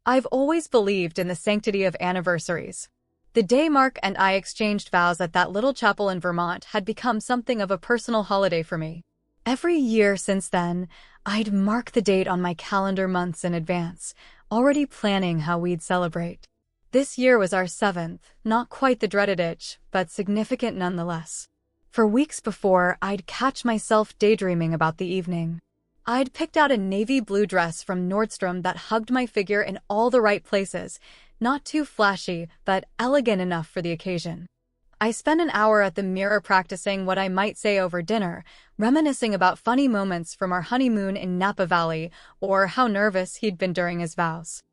I've always believed in the sanctity of anniversaries. The day Mark and I exchanged vows at that little chapel in Vermont had become something of a personal holiday for me. Every year since then, I'd mark the date on my calendar months in advance, already planning how we'd celebrate. This year was our seventh, not quite the dreaded itch, but significant nonetheless. For weeks before, I'd catch myself daydreaming about the evening. I'd picked out a navy blue dress from Nordstrom that hugged my figure in all the right places, not too flashy, but elegant enough for the occasion. I spent an hour at the mirror practicing what I might say over dinner, reminiscing about funny moments from our honeymoon in Napa Valley or how nervous he'd been during his vows.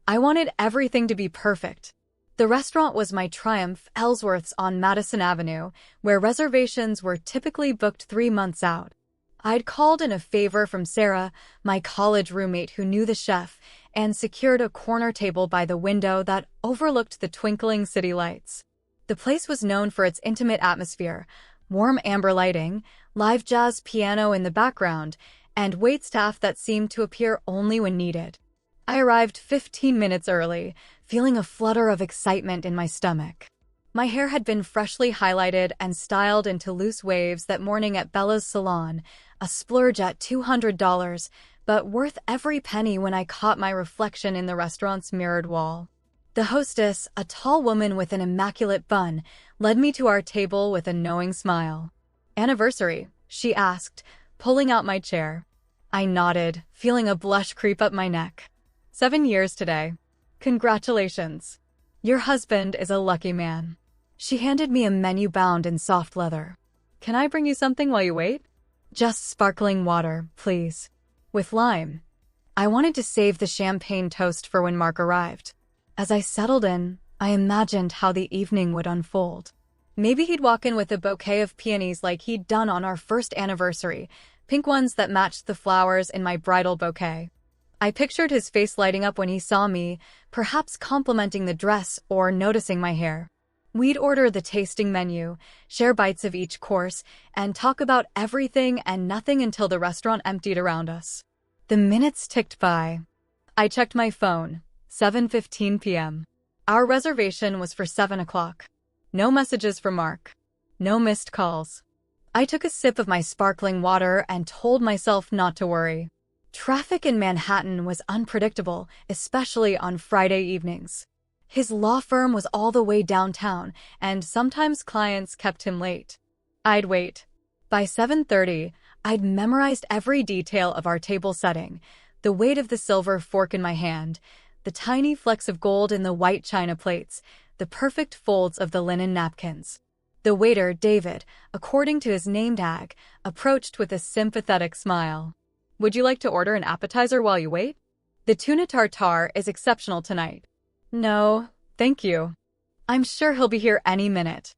I wanted everything to be perfect. The restaurant was my triumph, Ellsworth's on Madison Avenue, where reservations were typically booked 3 months out. I'd called in a favor from Sarah, my college roommate who knew the chef, and secured a corner table by the window that overlooked the twinkling city lights. The place was known for its intimate atmosphere, warm amber lighting, live jazz piano in the background, and waitstaff that seemed to appear only when needed. I arrived 15 minutes early, feeling a flutter of excitement in my stomach. My hair had been freshly highlighted and styled into loose waves that morning at Bella's salon, a splurge at $200, but worth every penny when I caught my reflection in the restaurant's mirrored wall. The hostess, a tall woman with an immaculate bun, led me to our table with a knowing smile. "Anniversary?" she asked, pulling out my chair. I nodded, feeling a blush creep up my neck. 7 years today. Congratulations. Your husband is a lucky man. She handed me a menu bound in soft leather. Can I bring you something while you wait? Just sparkling water, please. With lime. I wanted to save the champagne toast for when Mark arrived. As I settled in, I imagined how the evening would unfold. Maybe he'd walk in with a bouquet of peonies like he'd done on our first anniversary, pink ones that matched the flowers in my bridal bouquet. I pictured his face lighting up when he saw me, perhaps complimenting the dress or noticing my hair. We'd order the tasting menu, share bites of each course, and talk about everything and nothing until the restaurant emptied around us. The minutes ticked by. I checked my phone. 7:15 p.m. Our reservation was for 7 o'clock. No messages from Mark. No missed calls. I took a sip of my sparkling water and told myself not to worry. Traffic in Manhattan was unpredictable, especially on Friday evenings. His law firm was all the way downtown, and sometimes clients kept him late. I'd wait. By 7:30, I'd memorized every detail of our table setting, the weight of the silver fork in my hand, the tiny flecks of gold in the white china plates, the perfect folds of the linen napkins. The waiter, David, according to his name tag, approached with a sympathetic smile. "Would you like to order an appetizer while you wait? The tuna tartare is exceptional tonight." "No, thank you. I'm sure he'll be here any minute."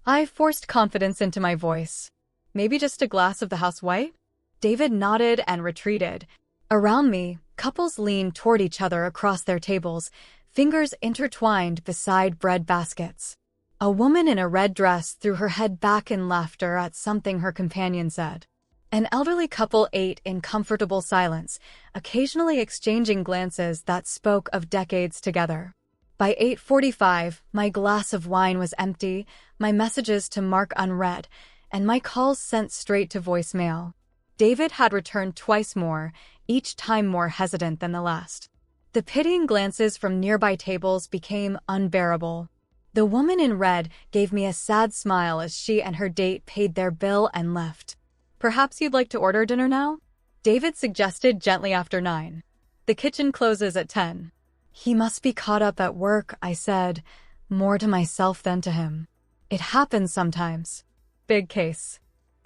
I forced confidence into my voice. "Maybe just a glass of the house white?" David nodded and retreated. Around me, couples leaned toward each other across their tables, fingers intertwined beside bread baskets. A woman in a red dress threw her head back in laughter at something her companion said. An elderly couple ate in comfortable silence, occasionally exchanging glances that spoke of decades together. By 8:45, my glass of wine was empty, my messages to Mark unread, and my calls sent straight to voicemail. David had returned twice more, each time more hesitant than the last. The pitying glances from nearby tables became unbearable. The woman in red gave me a sad smile as she and her date paid their bill and left. "Perhaps you'd like to order dinner now?" David suggested gently after 9. "The kitchen closes at 10. "He must be caught up at work," I said, more to myself than to him. "It happens sometimes." Big case.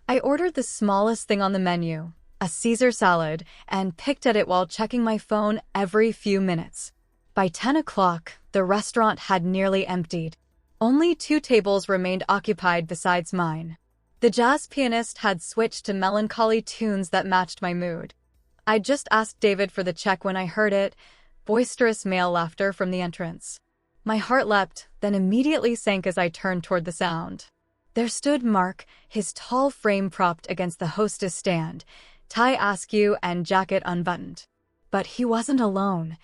I ordered the smallest thing on the menu, a Caesar salad, and picked at it while checking my phone every few minutes. By 10 o'clock, the restaurant had nearly emptied. Only 2 tables remained occupied besides mine. The jazz pianist had switched to melancholy tunes that matched my mood. I'd just asked David for the check when I heard it, boisterous male laughter from the entrance. My heart leapt, then immediately sank as I turned toward the sound. There stood Mark, his tall frame propped against the hostess stand, tie askew and jacket unbuttoned. But he wasn't alone.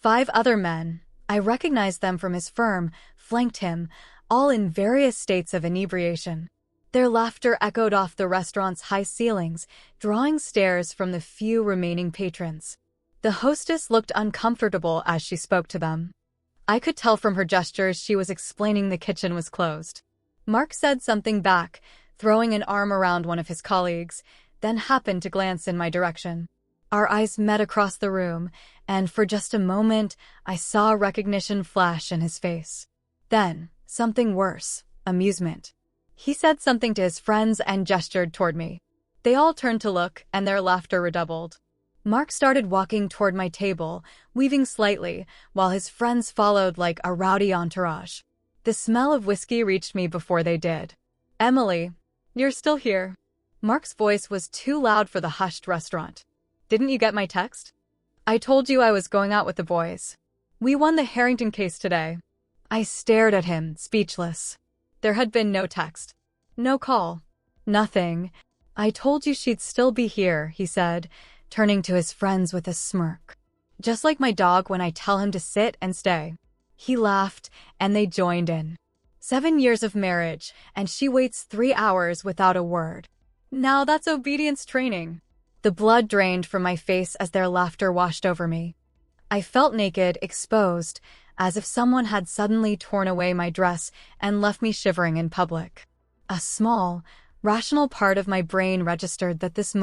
5 other men, I recognized them from his firm, flanked him, all in various states of inebriation. Their laughter echoed off the restaurant's high ceilings, drawing stares from the few remaining patrons. The hostess looked uncomfortable as she spoke to them. I could tell from her gestures she was explaining the kitchen was closed. Mark said something back, throwing an arm around one of his colleagues, then happened to glance in my direction. Our eyes met across the room, and for just a moment, I saw recognition flash in his face. Then, something worse, amusement. He said something to his friends and gestured toward me. They all turned to look, and their laughter redoubled. Mark started walking toward my table, weaving slightly, while his friends followed like a rowdy entourage. The smell of whiskey reached me before they did. "Emily, you're still here." Mark's voice was too loud for the hushed restaurant. "Didn't you get my text? I told you I was going out with the boys. We won the Harrington case today." I stared at him, speechless. There had been no text. No call. Nothing. "I told you she'd still be here," he said, turning to his friends with a smirk. "Just like my dog when I tell him to sit and stay." He laughed, and they joined in. 7 years of marriage, and she waits 3 hours without a word. Now that's obedience training. The blood drained from my face as their laughter washed over me. I felt naked, exposed, as if someone had suddenly torn away my dress and left me shivering in public. A small, rational part of my brain registered that this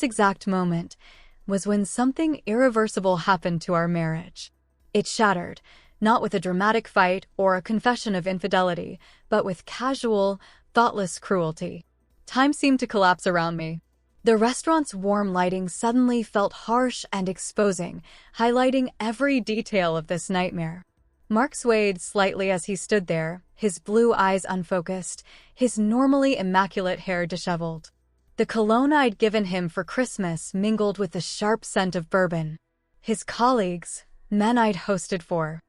exact moment, was when something irreversible happened to our marriage. It shattered, not with a dramatic fight or a confession of infidelity, but with casual, thoughtless cruelty. Time seemed to collapse around me. The restaurant's warm lighting suddenly felt harsh and exposing, highlighting every detail of this nightmare. Mark swayed slightly as he stood there, his blue eyes unfocused, his normally immaculate hair disheveled. The cologne I'd given him for Christmas mingled with the sharp scent of bourbon. His colleagues, men I'd hosted for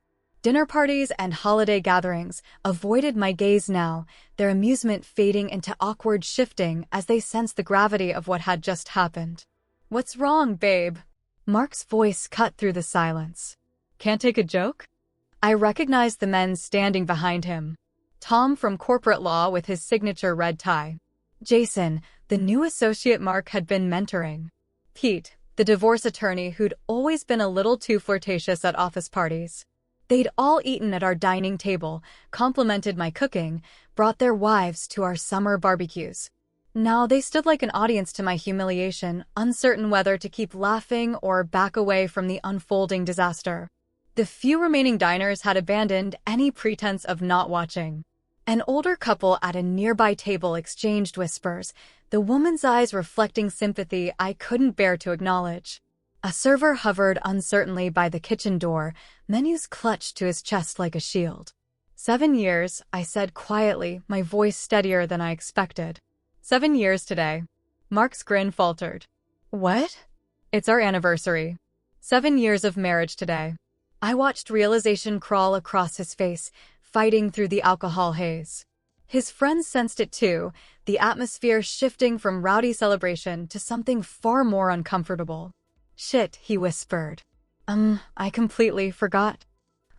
dinner parties and holiday gatherings, avoided my gaze now, their amusement fading into awkward shifting as they sensed the gravity of what had just happened. "What's wrong, babe?" Mark's voice cut through the silence. "Can't take a joke?" I recognized the men standing behind him. Tom from corporate law with his signature red tie. Jason, the new associate Mark had been mentoring. Pete, the divorce attorney who'd always been a little too flirtatious at office parties. They'd all eaten at our dining table, complimented my cooking, brought their wives to our summer barbecues. Now they stood like an audience to my humiliation, uncertain whether to keep laughing or back away from the unfolding disaster. The few remaining diners had abandoned any pretense of not watching. An older couple at a nearby table exchanged whispers, the woman's eyes reflecting sympathy I couldn't bear to acknowledge. A server hovered uncertainly by the kitchen door, menus clutched to his chest like a shield. 7 years, I said quietly, my voice steadier than I expected. 7 years today. Mark's grin faltered. "What?" "It's our anniversary. 7 years of marriage today." I watched realization crawl across his face, fighting through the alcohol haze. His friends sensed it too, the atmosphere shifting from rowdy celebration to something far more uncomfortable. "Shit," he whispered. I completely forgot."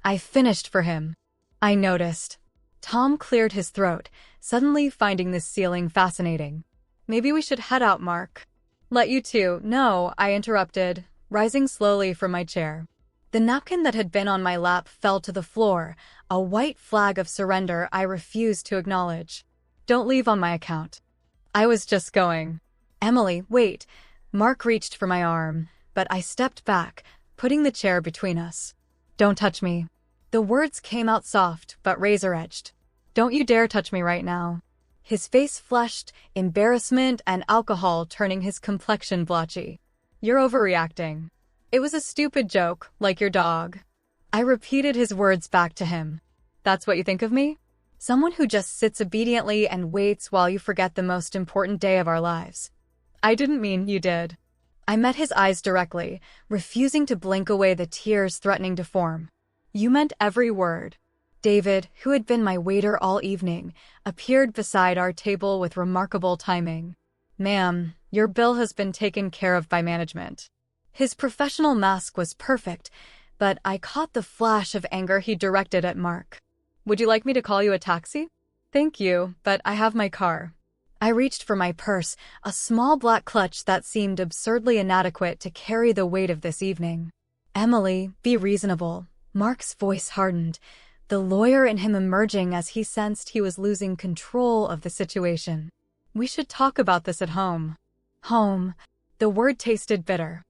I finished for him. I noticed. Tom cleared his throat, suddenly finding this ceiling fascinating. "Maybe we should head out, Mark." "Let you two." "No," I interrupted, rising slowly from my chair. The napkin that had been on my lap fell to the floor, a white flag of surrender I refused to acknowledge. "Don't leave on my account." "I was just going." "Emily, wait." Mark reached for my arm, but I stepped back, putting the chair between us. "Don't touch me." The words came out soft, but razor-edged. "Don't you dare touch me right now." His face flushed, embarrassment and alcohol turning his complexion blotchy. "You're overreacting. It was a stupid joke, like your dog." I repeated his words back to him. "That's what you think of me? Someone who just sits obediently and waits while you forget the most important day of our lives." "I didn't mean you did." I met his eyes directly, refusing to blink away the tears threatening to form. "You meant every word." David, who had been my waiter all evening, appeared beside our table with remarkable timing. "Ma'am, your bill has been taken care of by management." His professional mask was perfect, but I caught the flash of anger he directed at Mark. "Would you like me to call you a taxi?" "Thank you, but I have my car." I reached for my purse, a small black clutch that seemed absurdly inadequate to carry the weight of this evening. "Emily, be reasonable." Mark's voice hardened, the lawyer in him emerging as he sensed he was losing control of the situation. "We should talk about this at home." Home. The word tasted bitter.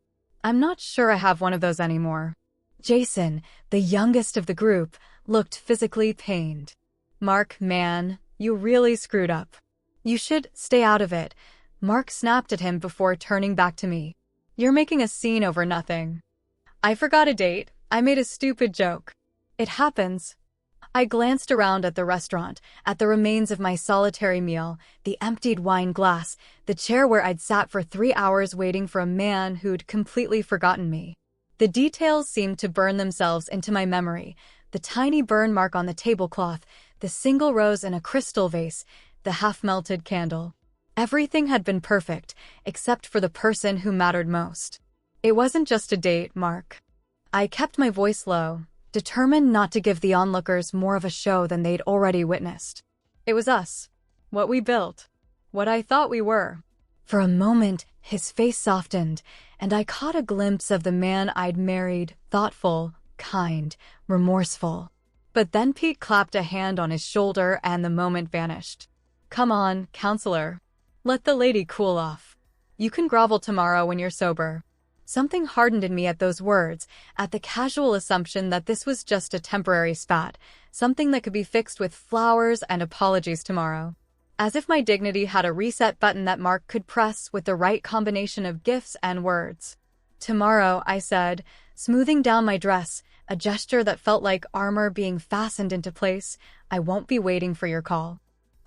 I'm not sure I have one of those anymore. Jason, the youngest of the group, looked physically pained. "Mark, man, you really screwed up. You should stay out of it." Mark snapped at him before turning back to me. "You're making a scene over nothing." "I forgot a date. I made a stupid joke." "It happens." I glanced around at the restaurant, at the remains of my solitary meal, the emptied wine glass, the chair where I'd sat for 3 hours waiting for a man who'd completely forgotten me. The details seemed to burn themselves into my memory: the tiny burn mark on the tablecloth, the single rose in a crystal vase, the half-melted candle. Everything had been perfect, except for the person who mattered most. "It wasn't just a date, Mark." I kept my voice low, determined not to give the onlookers more of a show than they'd already witnessed. "It was us. What we built. What I thought we were." For a moment, his face softened, and I caught a glimpse of the man I'd married, thoughtful, kind, remorseful. But then Pete clapped a hand on his shoulder and the moment vanished. "Come on, counselor. Let the lady cool off. You can grovel tomorrow when you're sober." Something hardened in me at those words, at the casual assumption that this was just a temporary spat, something that could be fixed with flowers and apologies tomorrow. As if my dignity had a reset button that Mark could press with the right combination of gifts and words. "Tomorrow," I said, smoothing down my dress, a gesture that felt like armor being fastened into place. "I won't be waiting for your call."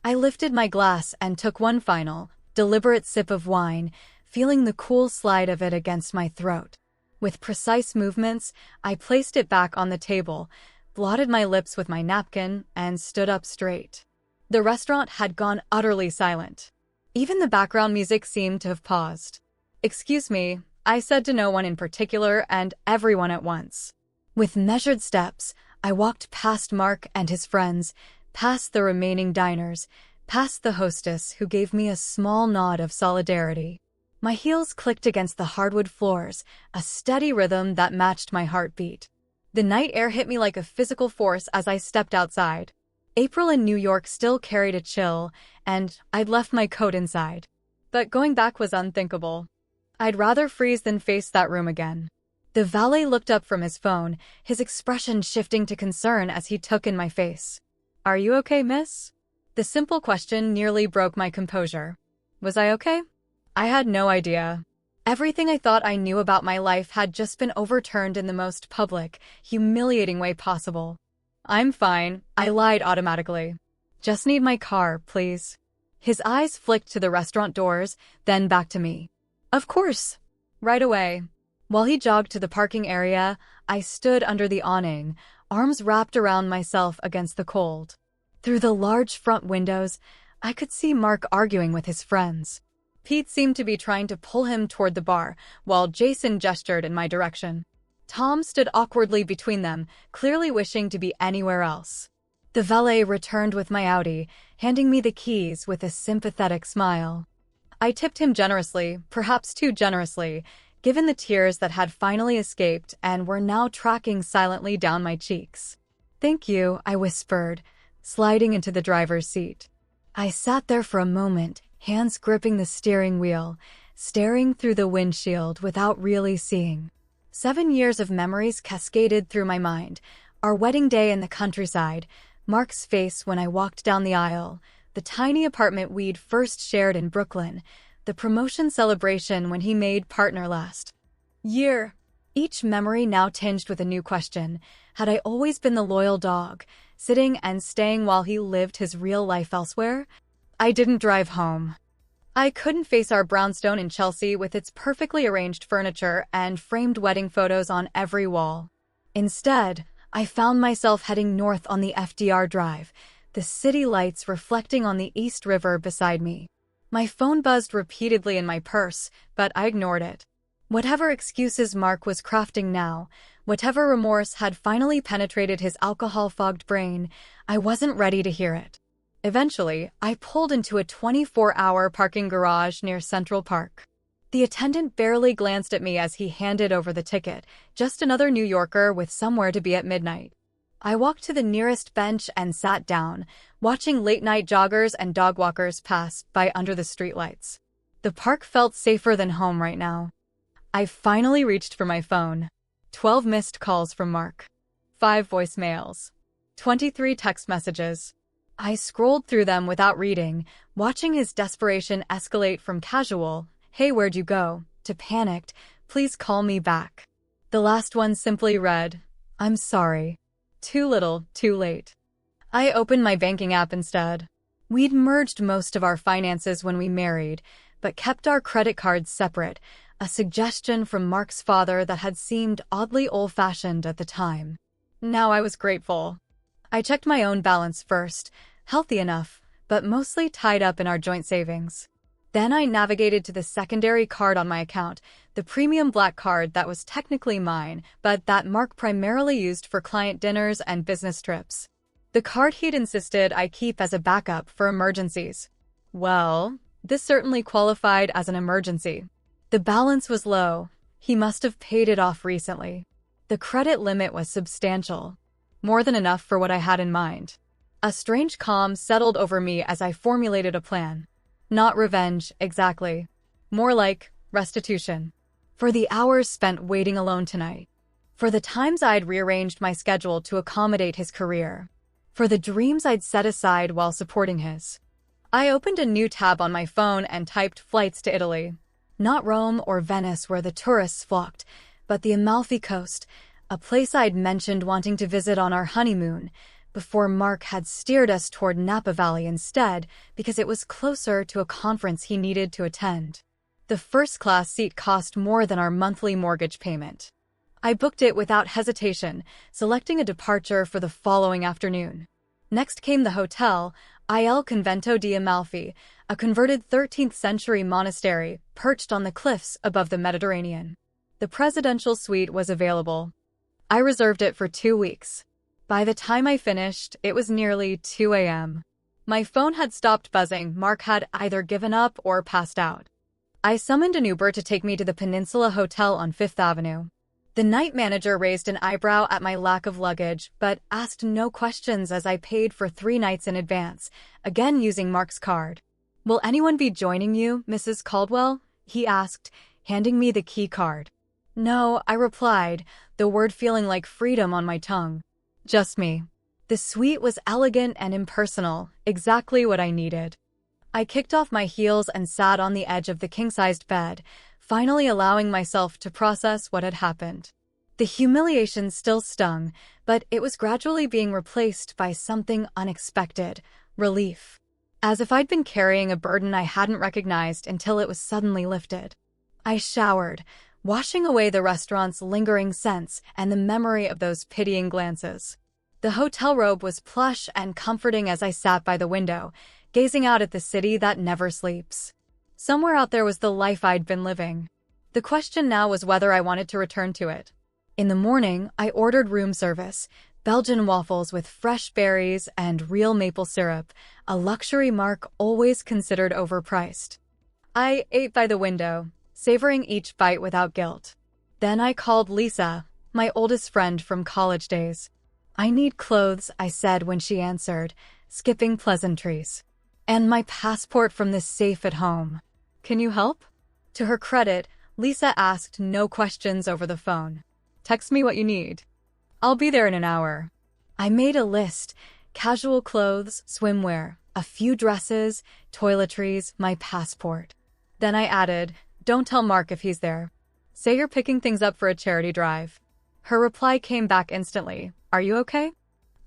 I lifted my glass and took one final, deliberate sip of wine, feeling the cool slide of it against my throat. With precise movements, I placed it back on the table, blotted my lips with my napkin, and stood up straight. The restaurant had gone utterly silent. Even the background music seemed to have paused. "Excuse me," I said to no one in particular and everyone at once. With measured steps, I walked past Mark and his friends, past the remaining diners, past the hostess who gave me a small nod of solidarity. My heels clicked against the hardwood floors, a steady rhythm that matched my heartbeat. The night air hit me like a physical force as I stepped outside. April in New York still carried a chill, and I'd left my coat inside. But going back was unthinkable. I'd rather freeze than face that room again. The valet looked up from his phone, his expression shifting to concern as he took in my face. "Are you okay, miss?" The simple question nearly broke my composure. Was I okay? I had no idea. Everything I thought I knew about my life had just been overturned in the most public, humiliating way possible. "I'm fine," I lied automatically. "Just need my car, please." His eyes flicked to the restaurant doors, then back to me. "Of course. Right away." While he jogged to the parking area, I stood under the awning, arms wrapped around myself against the cold. Through the large front windows, I could see Mark arguing with his friends. Pete seemed to be trying to pull him toward the bar, while Jason gestured in my direction. Tom stood awkwardly between them, clearly wishing to be anywhere else. The valet returned with my Audi, handing me the keys with a sympathetic smile. I tipped him generously, perhaps too generously, given the tears that had finally escaped and were now tracking silently down my cheeks. "Thank you," I whispered, sliding into the driver's seat. I sat there for a moment, hands gripping the steering wheel, staring through the windshield without really seeing. 7 years of memories cascaded through my mind. Our wedding day in the countryside, Mark's face when I walked down the aisle, the tiny apartment we'd first shared in Brooklyn, the promotion celebration when he made partner last year. Each memory now tinged with a new question. Had I always been the loyal dog, sitting and staying while he lived his real life elsewhere? I didn't drive home. I couldn't face our brownstone in Chelsea with its perfectly arranged furniture and framed wedding photos on every wall. Instead, I found myself heading north on the FDR Drive, the city lights reflecting on the East River beside me. My phone buzzed repeatedly in my purse, but I ignored it. Whatever excuses Mark was crafting now, Whatever remorse had finally penetrated his alcohol-fogged brain, I wasn't ready to hear it. Eventually, I pulled into a 24-hour parking garage near Central Park. The attendant barely glanced at me as he handed over the ticket, just another New Yorker with somewhere to be at midnight. I walked to the nearest bench and sat down, watching late-night joggers and dog walkers pass by under the streetlights. The park felt safer than home right now. I finally reached for my phone. 12 missed calls from Mark. 5 voicemails. 23 text messages. I scrolled through them without reading, watching his desperation escalate from casual, "Hey, where'd you go?" to panicked, "Please call me back." The last one simply read, "I'm sorry. Too little, too late." I opened my banking app instead. We'd merged most of our finances when we married, but kept our credit cards separate, a suggestion from Mark's father that had seemed oddly old-fashioned at the time. Now I was grateful. I checked my own balance first, healthy enough, but mostly tied up in our joint savings. Then I navigated to the secondary card on my account, the premium black card that was technically mine, but that Mark primarily used for client dinners and business trips. The card he'd insisted I keep as a backup for emergencies. Well, this certainly qualified as an emergency. The balance was low. He must have paid it off recently. The credit limit was substantial. More than enough for what I had in mind. A strange calm settled over me as I formulated a plan. Not revenge, exactly. More like restitution. For the hours spent waiting alone tonight. For the times I'd rearranged my schedule to accommodate his career. For the dreams I'd set aside while supporting his. I opened a new tab on my phone and typed flights to Italy. Not Rome or Venice where the tourists flocked, but the Amalfi Coast, a place I'd mentioned wanting to visit on our honeymoon, before Mark had steered us toward Napa Valley instead because it was closer to a conference he needed to attend. The first-class seat cost more than our monthly mortgage payment. I booked it without hesitation, selecting a departure for the following afternoon. Next came the hotel, Il Convento di Amalfi, a converted 13th-century monastery perched on the cliffs above the Mediterranean. The presidential suite was available. I reserved it for 2 weeks. By the time I finished, it was nearly 2 a.m. My phone had stopped buzzing. Mark had either given up or passed out. I summoned an Uber to take me to the Peninsula Hotel on 5th Avenue. The night manager raised an eyebrow at my lack of luggage, but asked no questions as I paid for 3 nights in advance, again using Mark's card. "Will anyone be joining you, Mrs. Caldwell?" he asked, handing me the key card. "No," I replied, the word feeling like freedom on my tongue. "Just me." The suite was elegant and impersonal, exactly what I needed. I kicked off my heels and sat on the edge of the king-sized bed, finally allowing myself to process what had happened. The humiliation still stung, but it was gradually being replaced by something unexpected, relief. As if I'd been carrying a burden I hadn't recognized until it was suddenly lifted. I showered, washing away the restaurant's lingering scents and the memory of those pitying glances. The hotel robe was plush and comforting as I sat by the window, gazing out at the city that never sleeps. Somewhere out there was the life I'd been living. The question now was whether I wanted to return to it. In the morning, I ordered room service, Belgian waffles with fresh berries and real maple syrup, a luxury Mark always considered overpriced. I ate by the window, savoring each bite without guilt. Then I called Lisa, my oldest friend from college days. "I need clothes," I said when she answered, skipping pleasantries. "And my passport from this safe at home. Can you help?" To her credit, Lisa asked no questions over the phone. "Text me what you need. I'll be there in an hour." I made a list: casual clothes, swimwear, a few dresses, toiletries, my passport. Then I added, "Don't tell Mark if he's there. Say you're picking things up for a charity drive." Her reply came back instantly. "Are you okay?"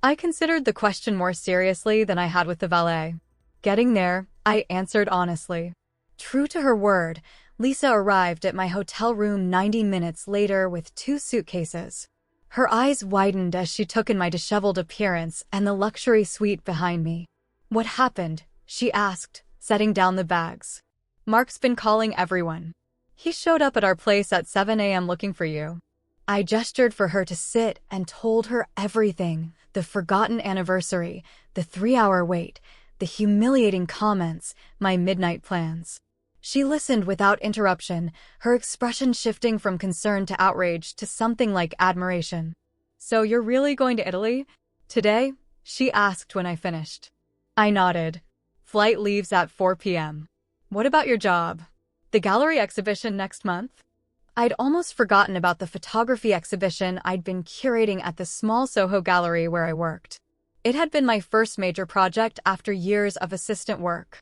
I considered the question more seriously than I had with the valet. "Getting there," I answered honestly. True to her word, Lisa arrived at my hotel room 90 minutes later with 2 suitcases. Her eyes widened as she took in my disheveled appearance and the luxury suite behind me. "What happened?" she asked, setting down the bags. "Mark's been calling everyone. He showed up at our place at 7 a.m. looking for you." I gestured for her to sit and told her everything: the forgotten anniversary, the 3-hour wait, the humiliating comments, my midnight plans. She listened without interruption, her expression shifting from concern to outrage to something like admiration. "So you're really going to Italy today?" she asked when I finished. I nodded. "Flight leaves at 4 p.m. What about your job? The gallery exhibition next month?" I'd almost forgotten about the photography exhibition I'd been curating at the small Soho gallery where I worked. It had been my first major project after years of assistant work.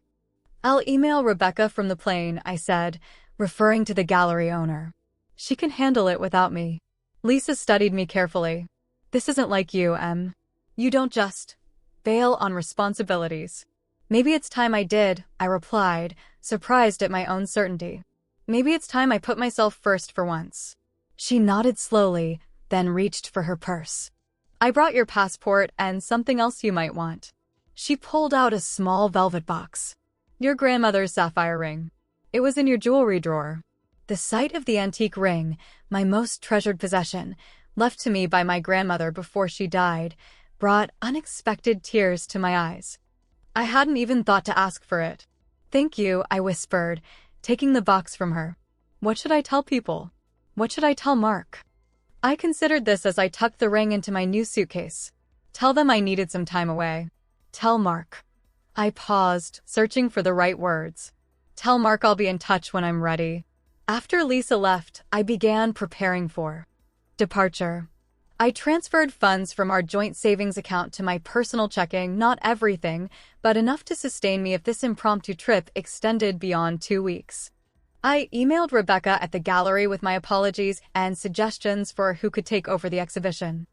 "I'll email Rebecca from the plane," I said, referring to the gallery owner. "She can handle it without me." Lisa studied me carefully. "This isn't like you, Em. You don't just bail on responsibilities." "Maybe it's time I did," I replied, surprised at my own certainty. "Maybe it's time I put myself first for once." She nodded slowly, then reached for her purse. "I brought your passport and something else you might want." She pulled out a small velvet box. "Your grandmother's sapphire ring. It was in your jewelry drawer." The sight of the antique ring, my most treasured possession, left to me by my grandmother before she died, brought unexpected tears to my eyes. I hadn't even thought to ask for it. "Thank you," I whispered, taking the box from her. What should I tell people? What should I tell Mark? I considered this as I tucked the ring into my new suitcase. Tell them I needed some time away. Tell Mark. I paused, searching for the right words. Tell Mark I'll be in touch when I'm ready. After Lisa left, I began preparing for departure. I transferred funds from our joint savings account to my personal checking, not everything, but enough to sustain me if this impromptu trip extended beyond 2 weeks. I emailed Rebecca at the gallery with my apologies and suggestions for who could take over the exhibition.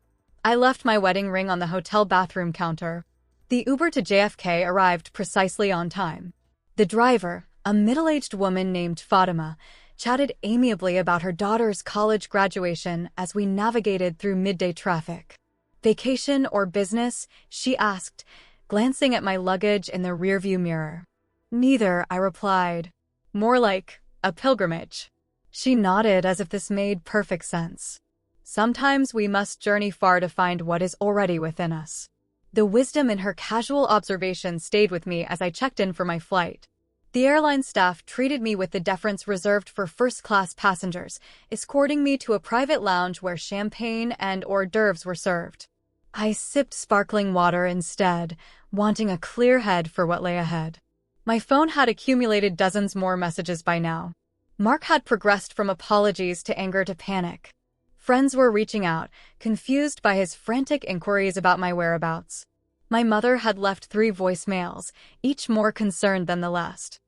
I left my wedding ring on the hotel bathroom counter. The Uber to JFK arrived precisely on time. The driver, a middle-aged woman named Fatima, chatted amiably about her daughter's college graduation as we navigated through midday traffic. "Vacation or business?" she asked, glancing at my luggage in the rearview mirror. "Neither," I replied. "More like a pilgrimage." She nodded as if this made perfect sense. Sometimes we must journey far to find what is already within us. The wisdom in her casual observation stayed with me as I checked in for my flight. The airline staff treated me with the deference reserved for first-class passengers, escorting me to a private lounge where champagne and hors d'oeuvres were served. I sipped sparkling water instead, wanting a clear head for what lay ahead. My phone had accumulated dozens more messages by now. Mark had progressed from apologies to anger to panic. Friends were reaching out, confused by his frantic inquiries about my whereabouts. My mother had left 3 voicemails, each more concerned than the last.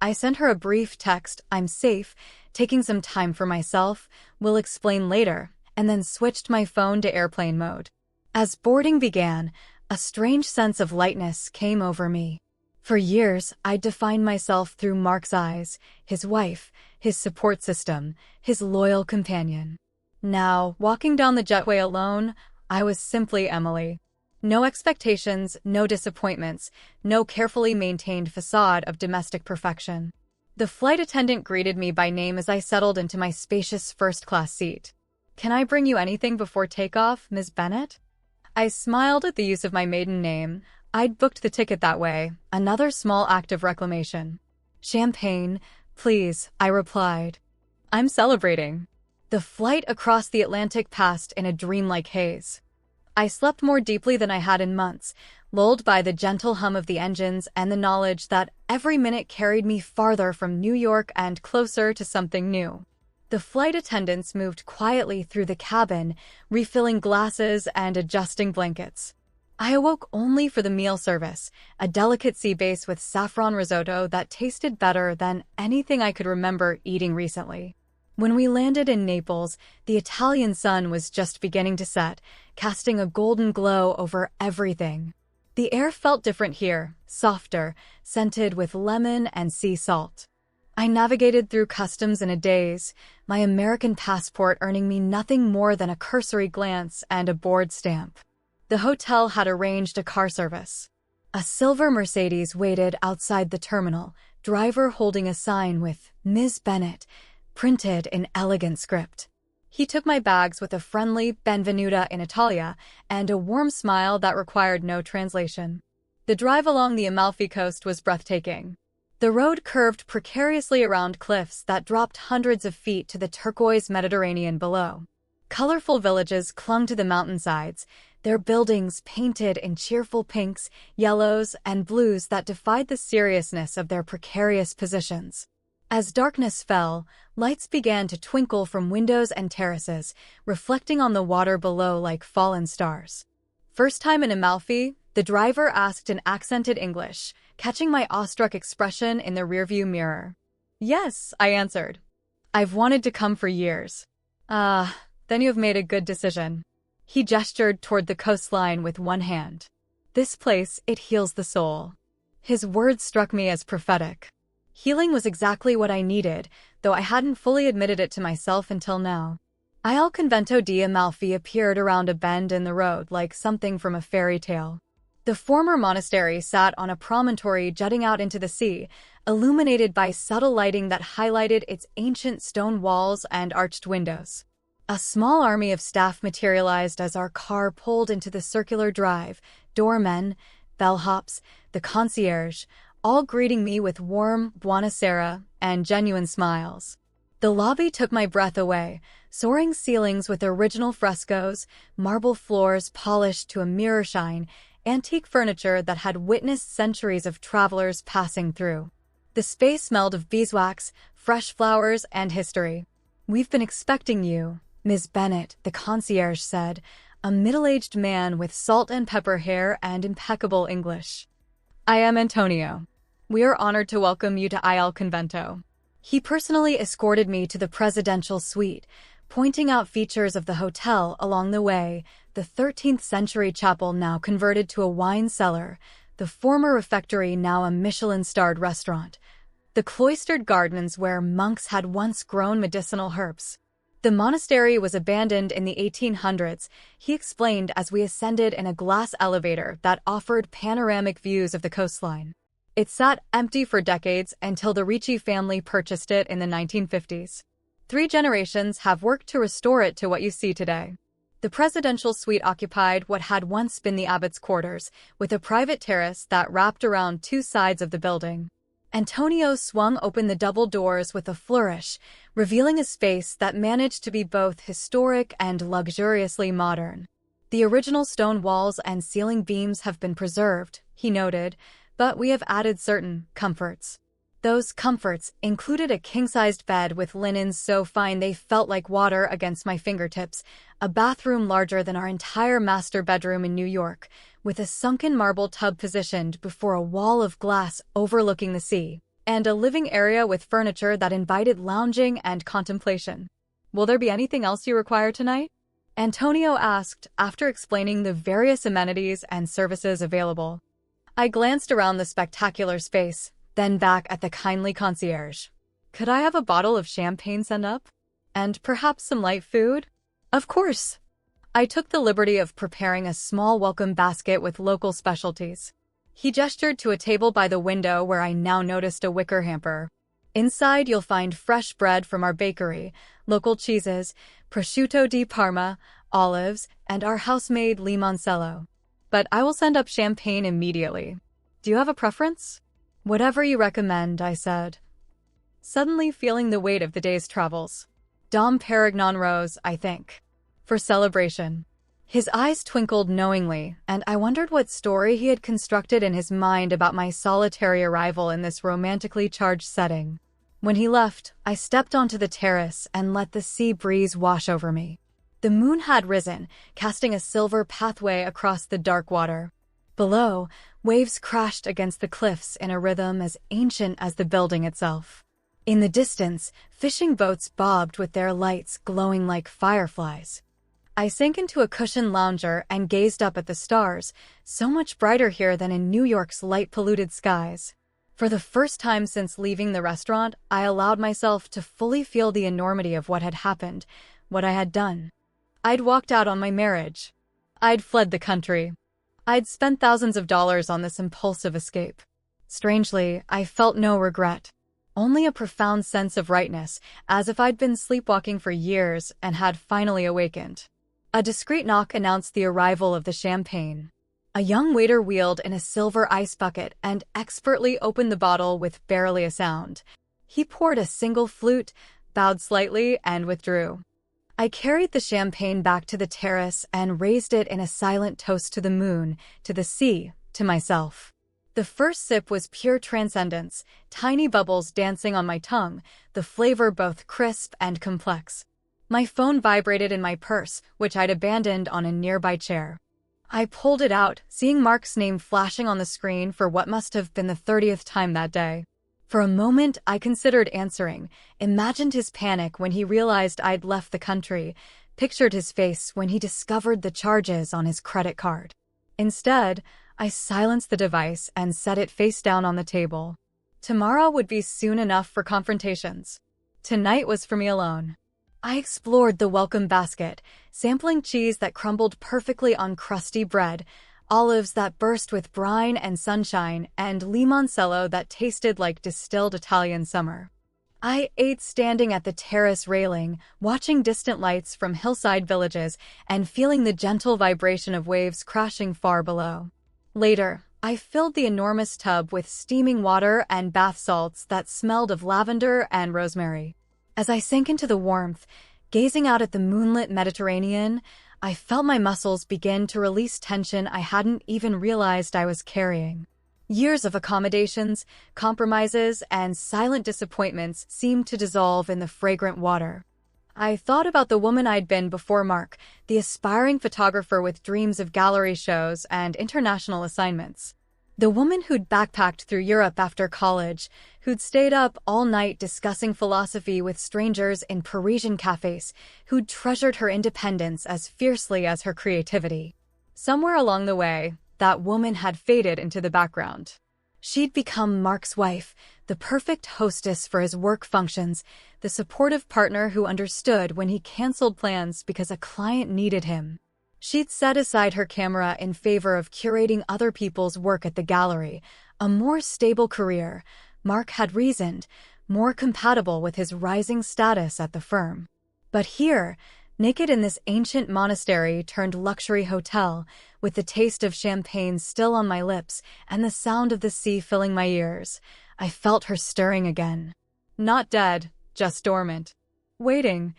I sent her a brief text: "I'm safe, taking some time for myself, will explain later," and then switched my phone to airplane mode. As boarding began, a strange sense of lightness came over me. For years, I'd defined myself through Mark's eyes, his wife, his support system, his loyal companion. Now, walking down the jetway alone, I was simply Emily. No expectations, no disappointments, no carefully maintained facade of domestic perfection. The flight attendant greeted me by name as I settled into my spacious first-class seat. "Can I bring you anything before takeoff, Ms. Bennett?" I smiled at the use of my maiden name. I'd booked the ticket that way, another small act of reclamation. "Champagne, please," I replied. "I'm celebrating." The flight across the Atlantic passed in a dreamlike haze. I slept more deeply than I had in months, lulled by the gentle hum of the engines and the knowledge that every minute carried me farther from New York and closer to something new. The flight attendants moved quietly through the cabin, refilling glasses and adjusting blankets. I awoke only for the meal service, a delicate sea base with saffron risotto that tasted better than anything I could remember eating recently. When we landed in Naples, the Italian sun was just beginning to set, casting a golden glow over everything. The air felt different here, softer, scented with lemon and sea salt. I navigated through customs in a daze, my American passport earning me nothing more than a cursory glance and a board stamp. The hotel had arranged a car service. A silver Mercedes waited outside the terminal, driver holding a sign with "Ms. Bennett" printed in elegant script. He took my bags with a friendly "Benvenuta in Italia" and a warm smile that required no translation. The drive along the Amalfi Coast was breathtaking. The road curved precariously around cliffs that dropped hundreds of feet to the turquoise Mediterranean below. Colorful villages clung to the mountainsides, their buildings painted in cheerful pinks, yellows, and blues that defied the seriousness of their precarious positions. As darkness fell, lights began to twinkle from windows and terraces, reflecting on the water below like fallen stars. "First time in Amalfi?" the driver asked in accented English, catching my awestruck expression in the rearview mirror. "Yes," I answered. "I've wanted to come for years." "Ah, then you have made a good decision." He gestured toward the coastline with one hand. "This place, it heals the soul." His words struck me as prophetic. Healing was exactly what I needed, though I hadn't fully admitted it to myself until now. Il Convento di Amalfi appeared around a bend in the road like something from a fairy tale. The former monastery sat on a promontory jutting out into the sea, illuminated by subtle lighting that highlighted its ancient stone walls and arched windows. A small army of staff materialized as our car pulled into the circular drive, doormen, bellhops, the concierge, all greeting me with warm "Buonasera" and genuine smiles. The lobby took my breath away, soaring ceilings with original frescoes, marble floors polished to a mirror shine, antique furniture that had witnessed centuries of travelers passing through. The space smelled of beeswax, fresh flowers, and history. "We've been expecting you," Ms. Bennett, the concierge said, a middle-aged man with salt and pepper hair and impeccable English. "I am Antonio. We are honored to welcome you to Il Convento." He personally escorted me to the presidential suite, pointing out features of the hotel along the way: the 13th-century chapel now converted to a wine cellar, the former refectory now a Michelin-starred restaurant, the cloistered gardens where monks had once grown medicinal herbs. The monastery was abandoned in the 1800s, he explained as we ascended in a glass elevator that offered panoramic views of the coastline. It sat empty for decades until the Ricci family purchased it in the 1950s. 3 generations have worked to restore it to what you see today. The presidential suite occupied what had once been the abbot's quarters, with a private terrace that wrapped around 2 sides of the building. Antonio swung open the double doors with a flourish, revealing a space that managed to be both historic and luxuriously modern. "The original stone walls and ceiling beams have been preserved," he noted, "but we have added certain comforts." Those comforts included a king-sized bed with linens so fine they felt like water against my fingertips, a bathroom larger than our entire master bedroom in New York, with a sunken marble tub positioned before a wall of glass overlooking the sea, and a living area with furniture that invited lounging and contemplation. "Will there be anything else you require tonight?" Antonio asked, after explaining the various amenities and services available. I glanced around the spectacular space, then back at the kindly concierge. "Could I have a bottle of champagne sent up? And perhaps some light food?" "Of course." I took the liberty of preparing a small welcome basket with local specialties. He gestured to a table by the window where I now noticed a wicker hamper. "Inside you'll find fresh bread from our bakery, local cheeses, prosciutto di Parma, olives, and our house-made limoncello. But I will send up champagne immediately. Do you have a preference?" "Whatever you recommend," I said, suddenly feeling the weight of the day's travels. "Dom Perignon Rose, I think. For celebration." His eyes twinkled knowingly, and I wondered what story he had constructed in his mind about my solitary arrival in this romantically charged setting. When he left, I stepped onto the terrace and let the sea breeze wash over me. The moon had risen, casting a silver pathway across the dark water. Below, waves crashed against the cliffs in a rhythm as ancient as the building itself. In the distance, fishing boats bobbed with their lights glowing like fireflies. I sank into a cushioned lounger and gazed up at the stars, so much brighter here than in New York's light-polluted skies. For the first time since leaving the restaurant, I allowed myself to fully feel the enormity of what had happened, what I had done. I'd walked out on my marriage. I'd fled the country. I'd spent thousands of dollars on this impulsive escape. Strangely, I felt no regret. Only a profound sense of rightness, as if I'd been sleepwalking for years and had finally awakened. A discreet knock announced the arrival of the champagne. A young waiter wheeled in a silver ice bucket and expertly opened the bottle with barely a sound. He poured a single flute, bowed slightly, and withdrew. I carried the champagne back to the terrace and raised it in a silent toast to the moon, to the sea, to myself. The first sip was pure transcendence, tiny bubbles dancing on my tongue, the flavor both crisp and complex. My phone vibrated in my purse, which I'd abandoned on a nearby chair. I pulled it out, seeing Mark's name flashing on the screen for what must have been the 30th time that day. For a moment, I considered answering, imagined his panic when he realized I'd left the country, pictured his face when he discovered the charges on his credit card. Instead, I silenced the device and set it face down on the table. Tomorrow would be soon enough for confrontations. Tonight was for me alone. I explored the welcome basket, sampling cheese that crumbled perfectly on crusty bread, olives that burst with brine and sunshine, and limoncello that tasted like distilled Italian summer. I ate standing at the terrace railing, watching distant lights from hillside villages and feeling the gentle vibration of waves crashing far below. Later, I filled the enormous tub with steaming water and bath salts that smelled of lavender and rosemary. As I sank into the warmth, gazing out at the moonlit Mediterranean, I felt my muscles begin to release tension I hadn't even realized I was carrying. Years of accommodations, compromises, and silent disappointments seemed to dissolve in the fragrant water. I thought about the woman I'd been before Mark, the aspiring photographer with dreams of gallery shows and international assignments. The woman who'd backpacked through Europe after college, who'd stayed up all night discussing philosophy with strangers in Parisian cafes, who'd treasured her independence as fiercely as her creativity. Somewhere along the way, that woman had faded into the background. She'd become Mark's wife, the perfect hostess for his work functions, the supportive partner who understood when he canceled plans because a client needed him. She'd set aside her camera in favor of curating other people's work at the gallery, a more stable career, Mark had reasoned, more compatible with his rising status at the firm. But here, naked in this ancient monastery turned luxury hotel, with the taste of champagne still on my lips and the sound of the sea filling my ears, I felt her stirring again. Not dead, just dormant. Waiting.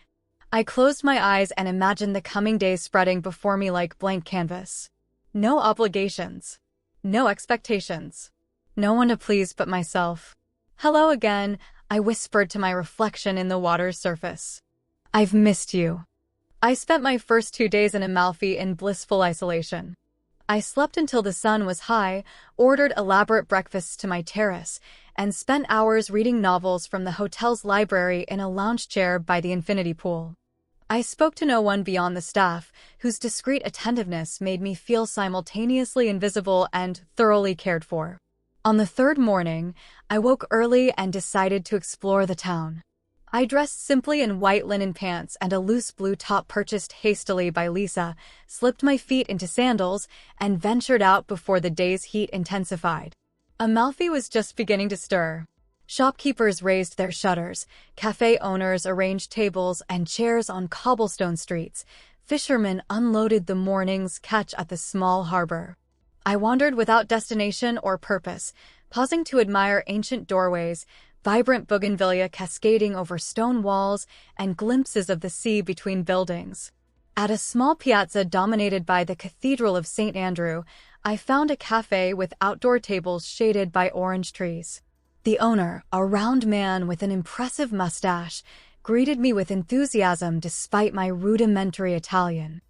I closed my eyes and imagined the coming days spreading before me like blank canvas. No obligations. No expectations. No one to please but myself. Hello again, I whispered to my reflection in the water's surface. I've missed you. I spent my first 2 days in Amalfi in blissful isolation. I slept until the sun was high, ordered elaborate breakfasts to my terrace, and spent hours reading novels from the hotel's library in a lounge chair by the infinity pool. I spoke to no one beyond the staff, whose discreet attentiveness made me feel simultaneously invisible and thoroughly cared for. On the third morning, I woke early and decided to explore the town. I dressed simply in white linen pants and a loose blue top purchased hastily by Lisa, slipped my feet into sandals, and ventured out before the day's heat intensified. Amalfi was just beginning to stir. Shopkeepers raised their shutters, cafe owners arranged tables and chairs on cobblestone streets, fishermen unloaded the morning's catch at the small harbor. I wandered without destination or purpose, pausing to admire ancient doorways, vibrant bougainvillea cascading over stone walls, and glimpses of the sea between buildings. At a small piazza dominated by the Cathedral of St. Andrew, I found a cafe with outdoor tables shaded by orange trees. The owner, a round man with an impressive mustache, greeted me with enthusiasm despite my rudimentary Italian.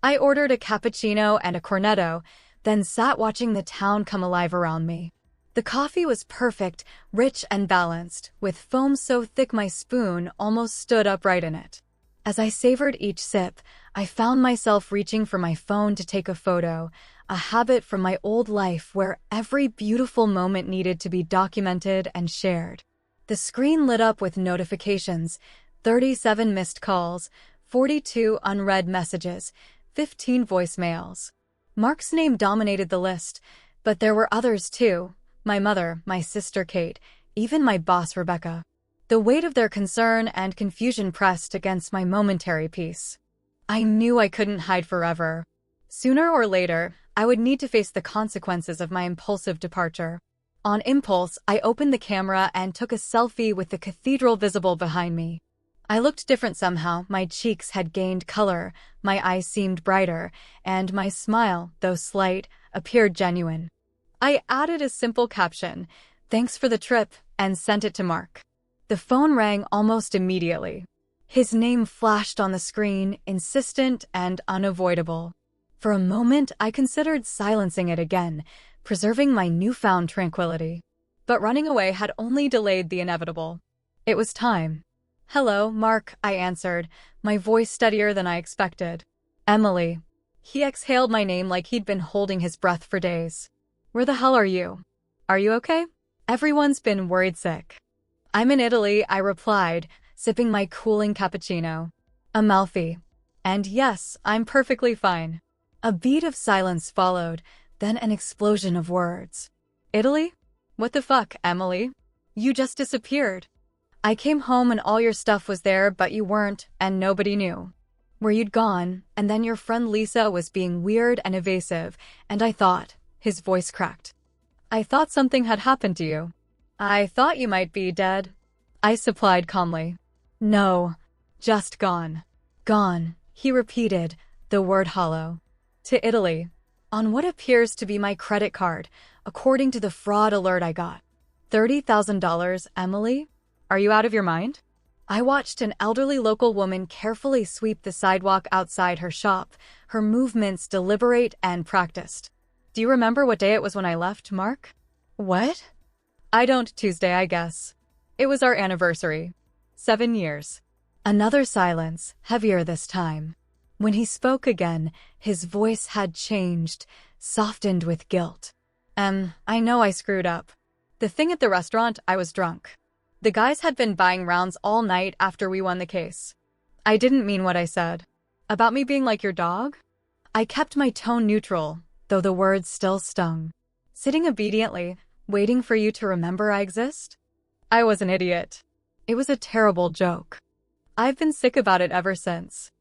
I ordered a cappuccino and a cornetto, then sat watching the town come alive around me. The coffee was perfect, rich and balanced, with foam so thick my spoon almost stood upright in it. As I savored each sip, I found myself reaching for my phone to take a photo, a habit from my old life where every beautiful moment needed to be documented and shared. The screen lit up with notifications, 37 missed calls, 42 unread messages, 15 voicemails. Mark's name dominated the list, but there were others too. My mother, my sister Kate, even my boss Rebecca. The weight of their concern and confusion pressed against my momentary peace. I knew I couldn't hide forever. Sooner or later, I would need to face the consequences of my impulsive departure. On impulse, I opened the camera and took a selfie with the cathedral visible behind me. I looked different somehow. My cheeks had gained color, my eyes seemed brighter, and my smile, though slight, appeared genuine. I added a simple caption, "Thanks for the trip," and sent it to Mark. The phone rang almost immediately. His name flashed on the screen, insistent and unavoidable. For a moment, I considered silencing it again, preserving my newfound tranquility. But running away had only delayed the inevitable. It was time. "Hello, Mark," I answered, my voice steadier than I expected. "Emily." He exhaled my name like he'd been holding his breath for days. "Where the hell are you? Are you okay?" "Everyone's been worried sick." "I'm in Italy," I replied, sipping my cooling cappuccino. "Amalfi." "And yes, I'm perfectly fine." A beat of silence followed, then an explosion of words. "Italy? What the fuck, Emily? You just disappeared. I came home and all your stuff was there, but you weren't, and nobody knew where you'd gone, and then your friend Lisa was being weird and evasive, and I thought," his voice cracked, "I thought something had happened to you. I thought you might be dead." I supplied calmly. "No, just gone." "Gone," he repeated, the word hollow. "To Italy. On what appears to be my credit card, according to the fraud alert I got." $30,000, Emily? Are you out of your mind?" I watched an elderly local woman carefully sweep the sidewalk outside her shop, her movements deliberate and practiced. "Do you remember what day it was when I left, Mark?" "What?" "I don't. Tuesday, I guess. It was our anniversary. 7 years." Another silence, heavier this time. When he spoke again, his voice had changed, softened with guilt. I know I screwed up. The thing at the restaurant, I was drunk. The guys had been buying rounds all night after we won the case. I didn't mean what I said. About me being like your dog?" I kept my tone neutral, though the words still stung. "Sitting obediently, waiting for you to remember I exist?" I was an idiot. It was a terrible joke. I've been sick about it ever since.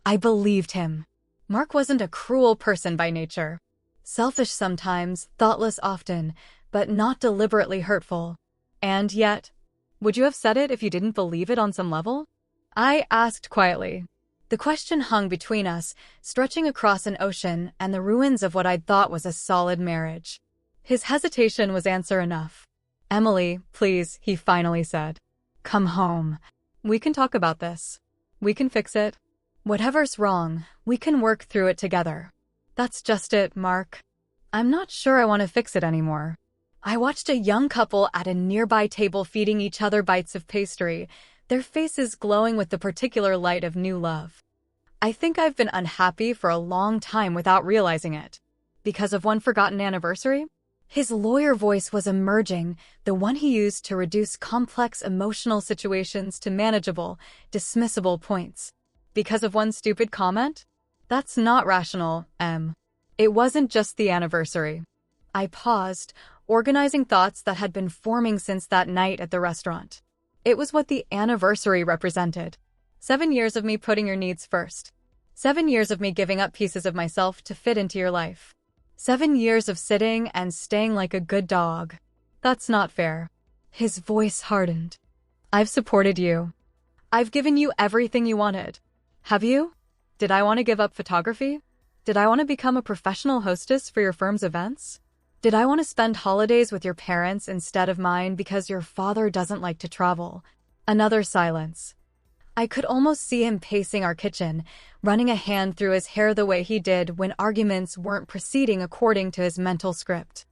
I believed him. Mark wasn't a cruel person by nature. Selfish sometimes, thoughtless often, but not deliberately hurtful. And yet, would you have said it if you didn't believe it on some level? I asked quietly. The question hung between us, stretching across an ocean and the ruins of what I'd thought was a solid marriage. His hesitation was answer enough. "Emily, please," he finally said. "Come home. We can talk about this. We can fix it. Whatever's wrong, we can work through it together." "That's just it, Mark. I'm not sure I want to fix it anymore." I watched a young couple at a nearby table feeding each other bites of pastry, their faces glowing with the particular light of new love. "I think I've been unhappy for a long time without realizing it. Because of one forgotten anniversary?" His lawyer voice was emerging, the one he used to reduce complex emotional situations to manageable, dismissible points. "Because of one stupid comment? That's not rational, Em. It wasn't just the anniversary." I paused, organizing thoughts that had been forming since that night at the restaurant. It was what the anniversary represented. 7 years of me putting your needs first. 7 years of me giving up pieces of myself to fit into your life. 7 years of sitting and staying like a good dog. That's not fair. His voice hardened. "I've supported you. I've given you everything you wanted. Have you? Did I want to give up photography? Did I want to become a professional hostess for your firm's events? Did I want to spend holidays with your parents instead of mine because your father doesn't like to travel?" Another silence. I could almost see him pacing our kitchen, running a hand through his hair the way he did when arguments weren't proceeding according to his mental script.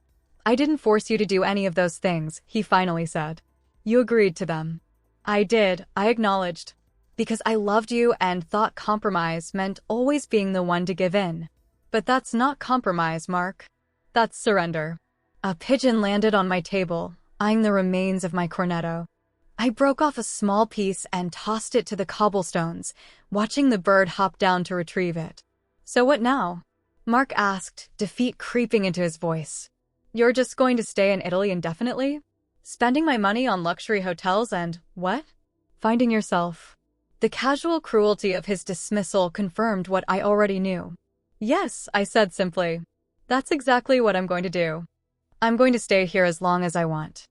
"I didn't force you to do any of those things," he finally said. "You agreed to them." "I did," I acknowledged. "Because I loved you and thought compromise meant always being the one to give in. But that's not compromise, Mark. That's surrender." A pigeon landed on my table, eyeing the remains of my cornetto. I broke off a small piece and tossed it to the cobblestones, watching the bird hop down to retrieve it. "So what now?" Mark asked, defeat creeping into his voice. "You're just going to stay in Italy indefinitely?" Spending my money on luxury hotels and, what? Finding yourself. The casual cruelty of his dismissal confirmed what I already knew. Yes, I said simply. That's exactly what I'm going to do. I'm going to stay here as long as I want.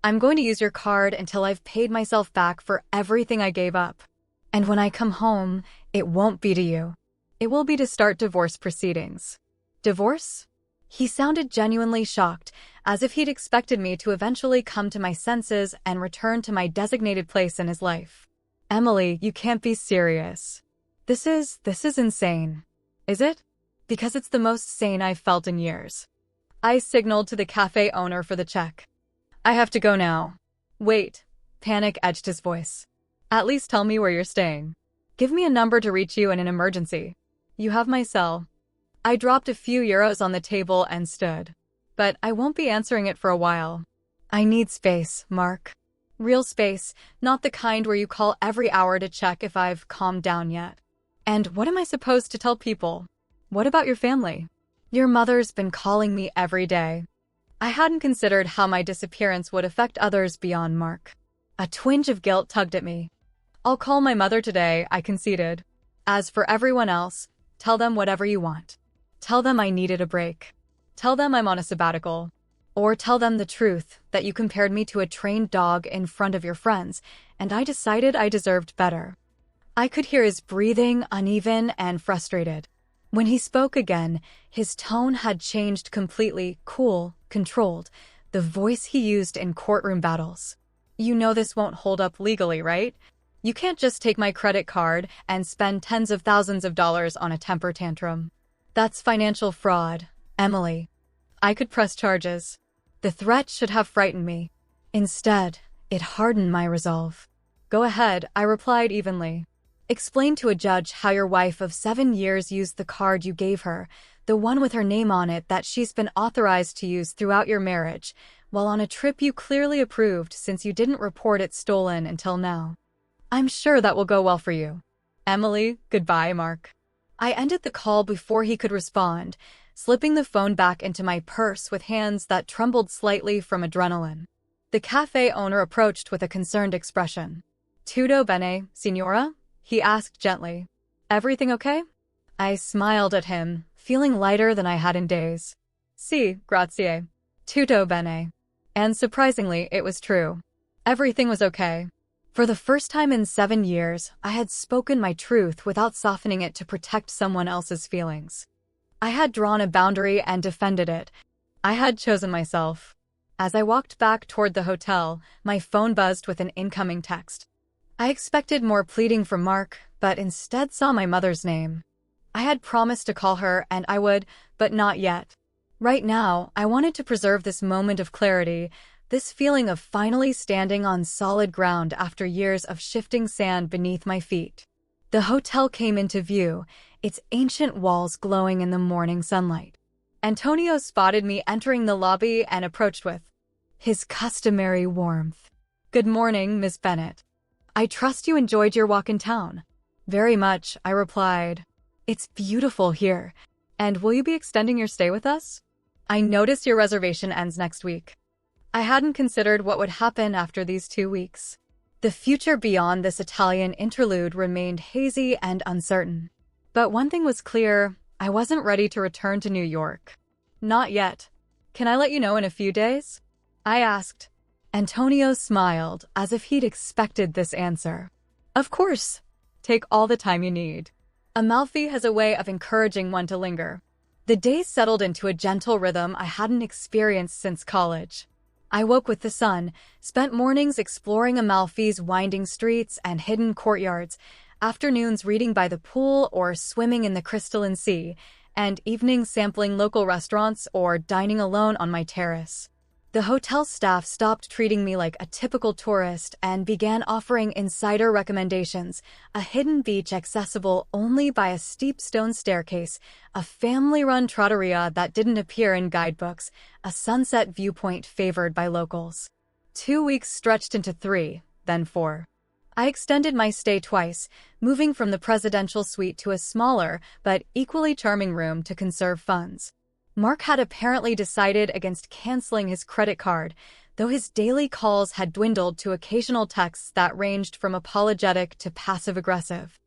I'm going to use your card until I've paid myself back for everything I gave up. And when I come home, it won't be to you. It will be to start divorce proceedings. Divorce? He sounded genuinely shocked, as if he'd expected me to eventually come to my senses and return to my designated place in his life. Emily, you can't be serious. This is insane. Is it? Because it's the most sane I've felt in years. I signaled to the cafe owner for the check. I have to go now. Wait. Panic edged his voice. At least tell me where you're staying. Give me a number to reach you in an emergency. You have my cell. I dropped a few euros on the table and stood. But I won't be answering it for a while. I need space, Mark. Real space, not the kind where you call every hour to check if I've calmed down yet. And what am I supposed to tell people? What about your family? Your mother's been calling me every day. I hadn't considered how my disappearance would affect others beyond Mark. A twinge of guilt tugged at me. I'll call my mother today, I conceded. As for everyone else, tell them whatever you want. Tell them I needed a break. Tell them I'm on a sabbatical. Or tell them the truth, that you compared me to a trained dog in front of your friends, and I decided I deserved better. I could hear his breathing, uneven and frustrated. When he spoke again, his tone had changed completely, cool, controlled, the voice he used in courtroom battles. You know this won't hold up legally, right? You can't just take my credit card and spend tens of thousands of dollars on a temper tantrum. That's financial fraud, Emily. I could press charges. The threat should have frightened me. Instead, it hardened my resolve. Go ahead, I replied evenly. Explain to a judge how your wife of 7 years used the card you gave her, the one with her name on it that she's been authorized to use throughout your marriage, while on a trip you clearly approved since you didn't report it stolen until now. I'm sure that will go well for you. Emily, goodbye, Mark. I ended the call before he could respond, slipping the phone back into my purse with hands that trembled slightly from adrenaline. The cafe owner approached with a concerned expression. Tutto bene, signora? He asked gently. Everything okay? I smiled at him, feeling lighter than I had in days. Si, grazie. Tutto bene. And surprisingly, it was true. Everything was okay. For the first time in 7 years, I had spoken my truth without softening it to protect someone else's feelings. I had drawn a boundary and defended it. I had chosen myself. As I walked back toward the hotel, my phone buzzed with an incoming text. I expected more pleading from Mark, but instead saw my mother's name. I had promised to call her, and I would, but not yet. Right now, I wanted to preserve this moment of clarity, this feeling of finally standing on solid ground after years of shifting sand beneath my feet. The hotel came into view, its ancient walls glowing in the morning sunlight. Antonio spotted me entering the lobby and approached with his customary warmth. Good morning, Miss Bennett. I trust you enjoyed your walk in town. Very much, I replied. It's beautiful here. And will you be extending your stay with us? I notice your reservation ends next week. I hadn't considered what would happen after these 2 weeks. The future beyond this Italian interlude remained hazy and uncertain. But one thing was clear, I wasn't ready to return to New York. Not yet. Can I let you know in a few days? I asked. Antonio smiled, as if he'd expected this answer. Of course. Take all the time you need. Amalfi has a way of encouraging one to linger. The days settled into a gentle rhythm I hadn't experienced since college. I woke with the sun, spent mornings exploring Amalfi's winding streets and hidden courtyards, afternoons reading by the pool or swimming in the crystalline sea, and evenings sampling local restaurants or dining alone on my terrace. The hotel staff stopped treating me like a typical tourist and began offering insider recommendations, a hidden beach accessible only by a steep stone staircase, a family-run trattoria that didn't appear in guidebooks, a sunset viewpoint favored by locals. 2 weeks stretched into 3, then 4. I extended my stay twice, moving from the presidential suite to a smaller but equally charming room to conserve funds. Mark had apparently decided against canceling his credit card, though his daily calls had dwindled to occasional texts that ranged from apologetic to passive-aggressive.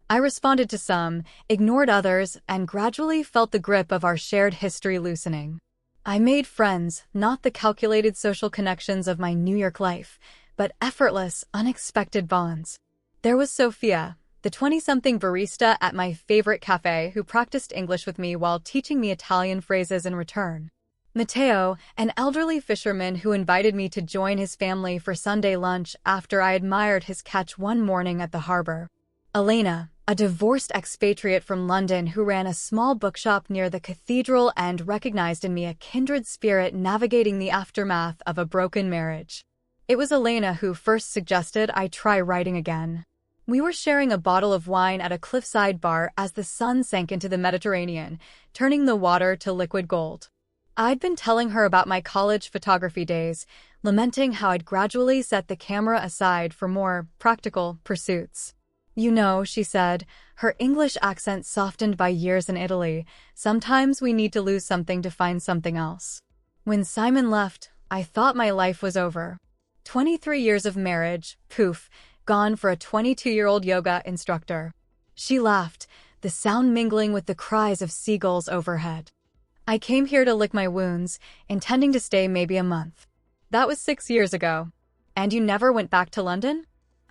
I responded to some, ignored others, and gradually felt the grip of our shared history loosening. I made friends, not the calculated social connections of my New York life, but effortless, unexpected bonds. There was Sophia, the 20-something barista at my favorite cafe who practiced English with me while teaching me Italian phrases in return. Matteo, an elderly fisherman who invited me to join his family for Sunday lunch after I admired his catch one morning at the harbor. Elena, a divorced expatriate from London who ran a small bookshop near the cathedral and recognized in me a kindred spirit navigating the aftermath of a broken marriage. It was Elena who first suggested I try writing again. We were sharing a bottle of wine at a cliffside bar as the sun sank into the Mediterranean, turning the water to liquid gold. I'd been telling her about my college photography days, lamenting how I'd gradually set the camera aside for more practical pursuits. You know, she said, her English accent softened by years in Italy, sometimes we need to lose something to find something else. When Simon left, I thought my life was over. 23 years of marriage, poof, gone for a 22-year-old yoga instructor. She laughed, the sound mingling with the cries of seagulls overhead. I came here to lick my wounds, intending to stay maybe a month. That was 6 years ago. And you never went back to London?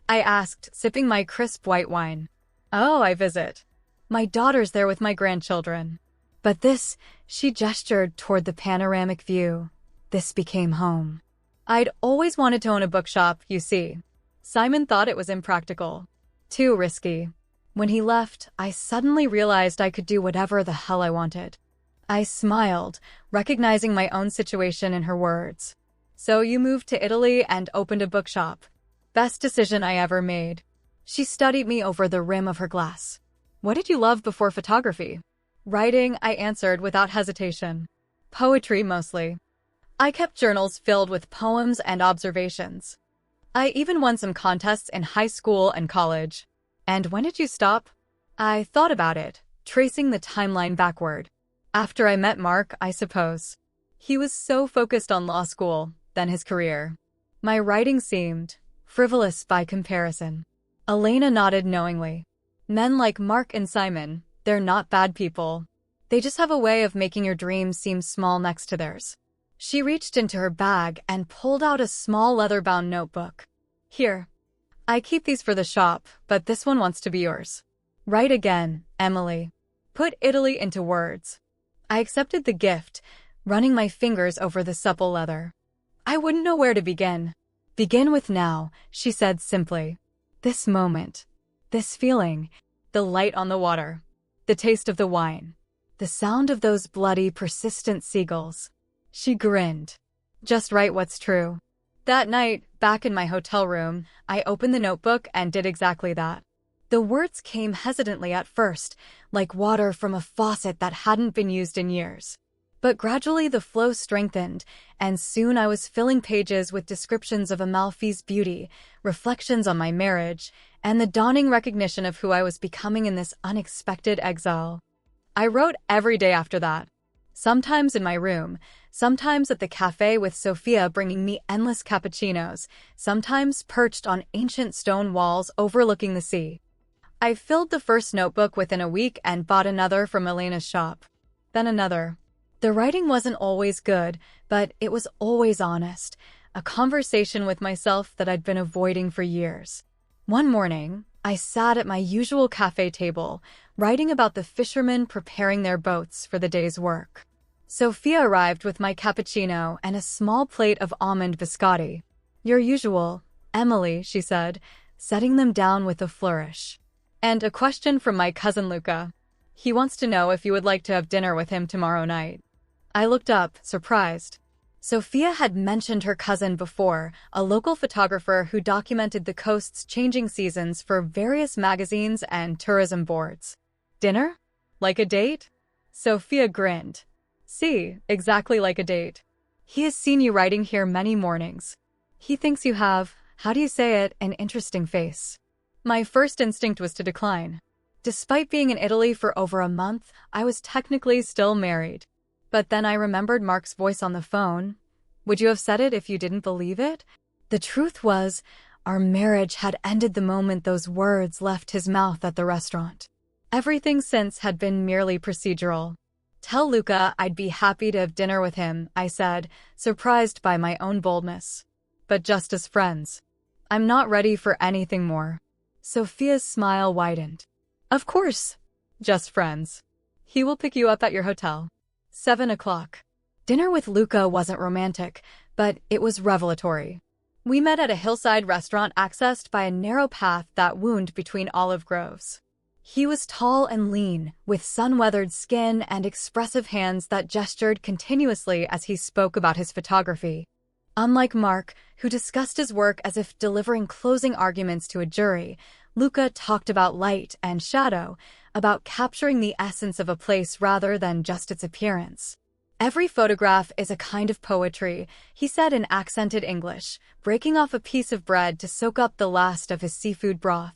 I asked, sipping my crisp white wine. Oh, I visit. My daughter's there with my grandchildren. But this, she gestured toward the panoramic view. This became home. I'd always wanted to own a bookshop, you see. Simon thought it was impractical. Too risky. When he left, I suddenly realized I could do whatever the hell I wanted. I smiled, recognizing my own situation in her words. So you moved to Italy and opened a bookshop. Best decision I ever made. She studied me over the rim of her glass. What did you love before photography? Writing, I answered without hesitation. Poetry, mostly. I kept journals filled with poems and observations. I even won some contests in high school and college. And when did you stop? I thought about it, tracing the timeline backward. After I met Mark, I suppose. He was so focused on law school, then his career. My writing seemed frivolous by comparison. Elena nodded knowingly. Men like Mark and Simon, they're not bad people. They just have a way of making your dreams seem small next to theirs. She reached into her bag and pulled out a small leather-bound notebook. Here. I keep these for the shop, but this one wants to be yours. Write again, Emily. Put Italy into words. I accepted the gift, running my fingers over the supple leather. I wouldn't know where to begin. Begin with now, she said simply. This moment. This feeling. The light on the water. The taste of the wine. The sound of those bloody, persistent seagulls. She grinned. Just write what's true. That night, back in my hotel room, I opened the notebook and did exactly that. The words came hesitantly at first, like water from a faucet that hadn't been used in years. But gradually the flow strengthened, and soon I was filling pages with descriptions of Amalfi's beauty, reflections on my marriage, and the dawning recognition of who I was becoming in this unexpected exile. I wrote every day after that. Sometimes in my room, sometimes at the cafe with Sophia bringing me endless cappuccinos, sometimes perched on ancient stone walls overlooking the sea. I filled the first notebook within a week and bought another from Elena's shop. Then another. The writing wasn't always good, but it was always honest, a conversation with myself that I'd been avoiding for years. One morning, I sat at my usual cafe table, writing about the fishermen preparing their boats for the day's work. Sophia arrived with my cappuccino and a small plate of almond biscotti. Your usual, Emily, she said, setting them down with a flourish. And a question from my cousin Luca. He wants to know if you would like to have dinner with him tomorrow night. I looked up, surprised. Sophia had mentioned her cousin before, a local photographer who documented the coast's changing seasons for various magazines and tourism boards. Dinner? Like a date? Sophia grinned. See, exactly like a date. He has seen you writing here many mornings. He thinks you have, how do you say it, an interesting face. My first instinct was to decline. Despite being in Italy for over a month, I was technically still married. But then I remembered Mark's voice on the phone. Would you have said it if you didn't believe it? The truth was, our marriage had ended the moment those words left his mouth at the restaurant. Everything since had been merely procedural. Tell Luca I'd be happy to have dinner with him, I said, surprised by my own boldness. But just as friends. I'm not ready for anything more. Sophia's smile widened. Of course. Just friends. He will pick you up at your hotel. 7 o'clock. Dinner with Luca wasn't romantic, but it was revelatory. We met at a hillside restaurant accessed by a narrow path that wound between olive groves. He was tall and lean, with sun-weathered skin and expressive hands that gestured continuously as he spoke about his photography. Unlike Mark, who discussed his work as if delivering closing arguments to a jury, Luca talked about light and shadow, about capturing the essence of a place rather than just its appearance. Every photograph is a kind of poetry, he said in accented English, breaking off a piece of bread to soak up the last of his seafood broth.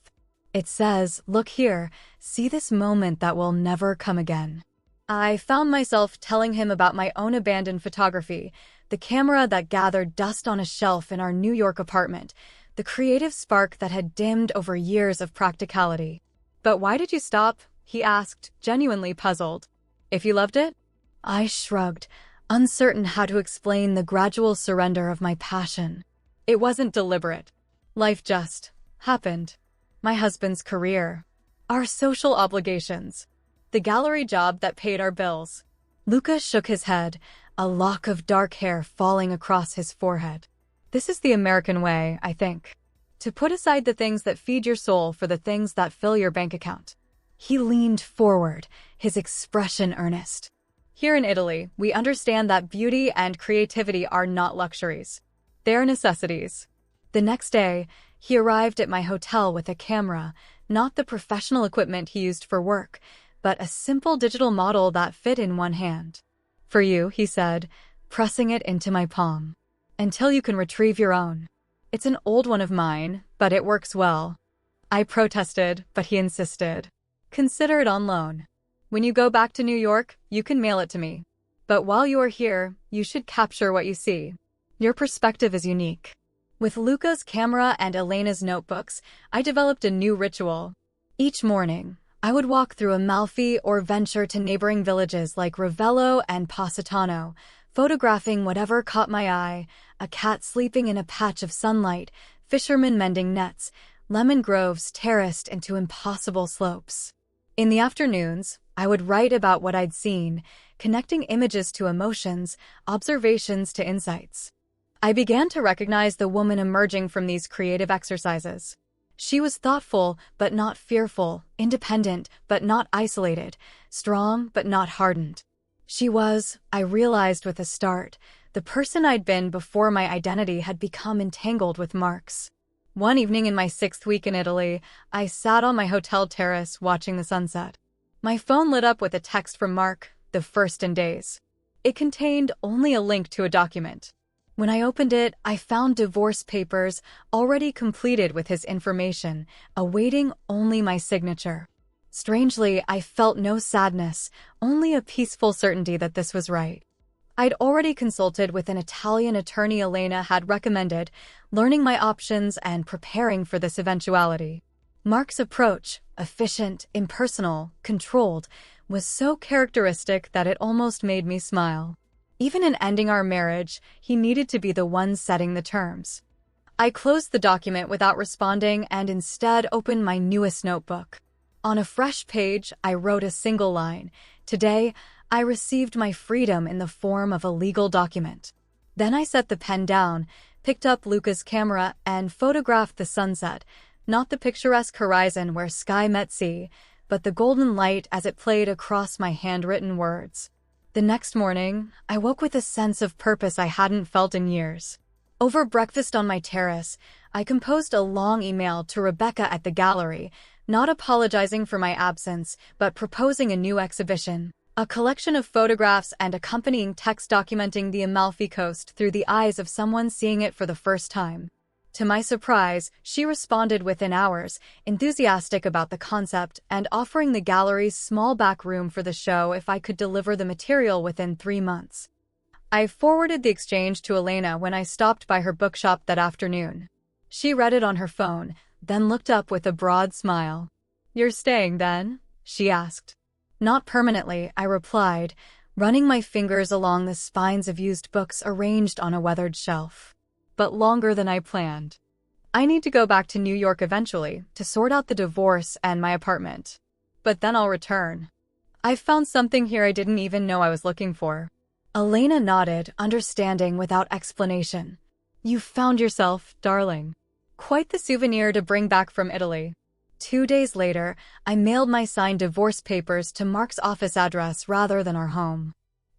It says, look here, see this moment that will never come again. I found myself telling him about my own abandoned photography, the camera that gathered dust on a shelf in our New York apartment, the creative spark that had dimmed over years of practicality. But why did you stop? He asked, genuinely puzzled. If you loved it? I shrugged, uncertain how to explain the gradual surrender of my passion. It wasn't deliberate. Life just happened. My husband's career. Our social obligations. The gallery job that paid our bills. Luca shook his head, a lock of dark hair falling across his forehead. This is the American way, I think. To put aside the things that feed your soul for the things that fill your bank account. He leaned forward, his expression earnest. Here in Italy, we understand that beauty and creativity are not luxuries. They are necessities. The next day, he arrived at my hotel with a camera, not the professional equipment he used for work, but a simple digital model that fit in one hand. For you, he said, pressing it into my palm. Until you can retrieve your own. It's an old one of mine, but it works well. I protested, but he insisted. Consider it on loan. When you go back to New York, you can mail it to me. But while you are here, you should capture what you see. Your perspective is unique. With Luca's camera and Elena's notebooks, I developed a new ritual. Each morning, I would walk through Amalfi or venture to neighboring villages like Ravello and Positano, photographing whatever caught my eye, a cat sleeping in a patch of sunlight, fishermen mending nets, lemon groves terraced into impossible slopes. In the afternoons, I would write about what I'd seen, connecting images to emotions, observations to insights. I began to recognize the woman emerging from these creative exercises. She was thoughtful but not fearful, independent but not isolated, strong but not hardened. She was, I realized with a start, the person I'd been before my identity had become entangled with Mark's. One evening in my 6th week in Italy, I sat on my hotel terrace watching the sunset. My phone lit up with a text from Mark, the first in days. It contained only a link to a document. When I opened it, I found divorce papers already completed with his information, awaiting only my signature. Strangely, I felt no sadness, only a peaceful certainty that this was right. I'd already consulted with an Italian attorney Elena had recommended, learning my options and preparing for this eventuality. Mark's approach, efficient, impersonal, controlled, was so characteristic that it almost made me smile. Even in ending our marriage, he needed to be the one setting the terms. I closed the document without responding and instead opened my newest notebook. On a fresh page, I wrote a single line. Today, I received my freedom in the form of a legal document. Then I set the pen down, picked up Luca's camera, and photographed the sunset, not the picturesque horizon where sky met sea, but the golden light as it played across my handwritten words. The next morning, I woke with a sense of purpose I hadn't felt in years. Over breakfast on my terrace, I composed a long email to Rebecca at the gallery, not apologizing for my absence, but proposing a new exhibition. A collection of photographs and accompanying text documenting the Amalfi Coast through the eyes of someone seeing it for the first time. To my surprise, she responded within hours, enthusiastic about the concept and offering the gallery's small back room for the show if I could deliver the material within 3 months. I forwarded the exchange to Elena when I stopped by her bookshop that afternoon. She read it on her phone, then looked up with a broad smile. "You're staying, then?" she asked. "Not permanently," I replied, running my fingers along the spines of used books arranged on a weathered shelf. "But longer than I planned. I need to go back to New York eventually to sort out the divorce and my apartment. But then I'll return. I've found something here I didn't even know I was looking for." Elena nodded, understanding without explanation. "You found yourself, darling. Quite the souvenir to bring back from Italy." 2 days later, I mailed my signed divorce papers to Mark's office address rather than our home.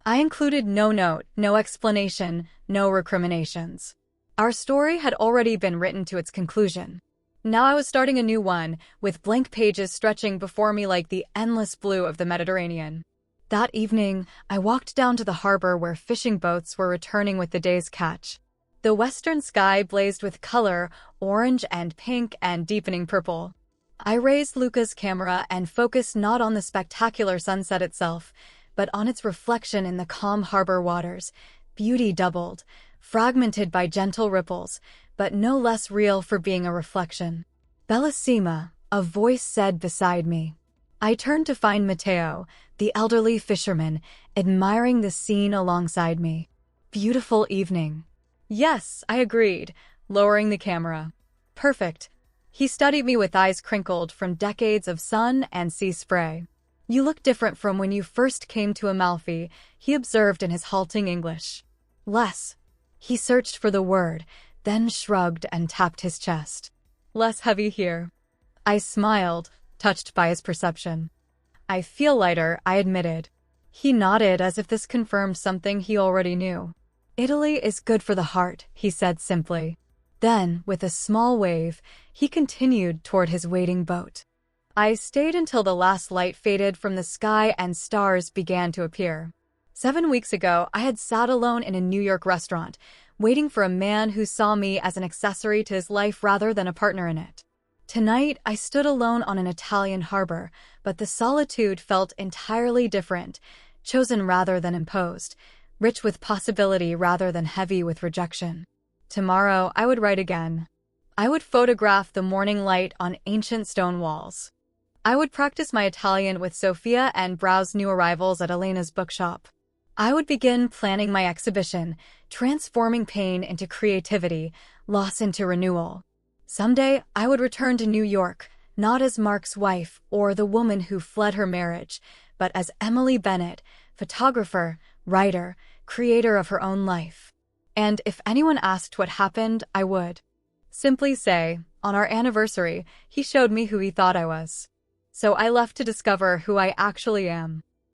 I included no note, no explanation, no recriminations. Our story had already been written to its conclusion. Now I was starting a new one, with blank pages stretching before me like the endless blue of the Mediterranean. That evening, I walked down to the harbor where fishing boats were returning with the day's catch. The western sky blazed with color, orange and pink and deepening purple. I raised Luca's camera and focused not on the spectacular sunset itself, but on its reflection in the calm harbor waters, beauty doubled, fragmented by gentle ripples, but no less real for being a reflection. "Bellissima," a voice said beside me. I turned to find Matteo, the elderly fisherman, admiring the scene alongside me. "Beautiful evening." "Yes," I agreed, lowering the camera. "Perfect." He studied me with eyes crinkled from decades of sun and sea spray. "You look different from when you first came to Amalfi," he observed in his halting English. "Less." He searched for the word, then shrugged and tapped his chest. "Less heavy here." I smiled, touched by his perception. "I feel lighter," I admitted. He nodded as if this confirmed something he already knew. "Italy is good for the heart," he said simply. Then, with a small wave, he continued toward his waiting boat. I stayed until the last light faded from the sky and stars began to appear. 7 weeks ago, I had sat alone in a New York restaurant, waiting for a man who saw me as an accessory to his life rather than a partner in it. Tonight, I stood alone on an Italian harbor, but the solitude felt entirely different, chosen rather than imposed, rich with possibility rather than heavy with rejection. Tomorrow, I would write again. I would photograph the morning light on ancient stone walls. I would practice my Italian with Sophia and browse new arrivals at Elena's bookshop. I would begin planning my exhibition, transforming pain into creativity, loss into renewal. Someday, I would return to New York, not as Mark's wife or the woman who fled her marriage, but as Emily Bennett, photographer, writer, creator of her own life. And if anyone asked what happened, I would simply say, on our anniversary, he showed me who he thought I was. So I left to discover who I actually am.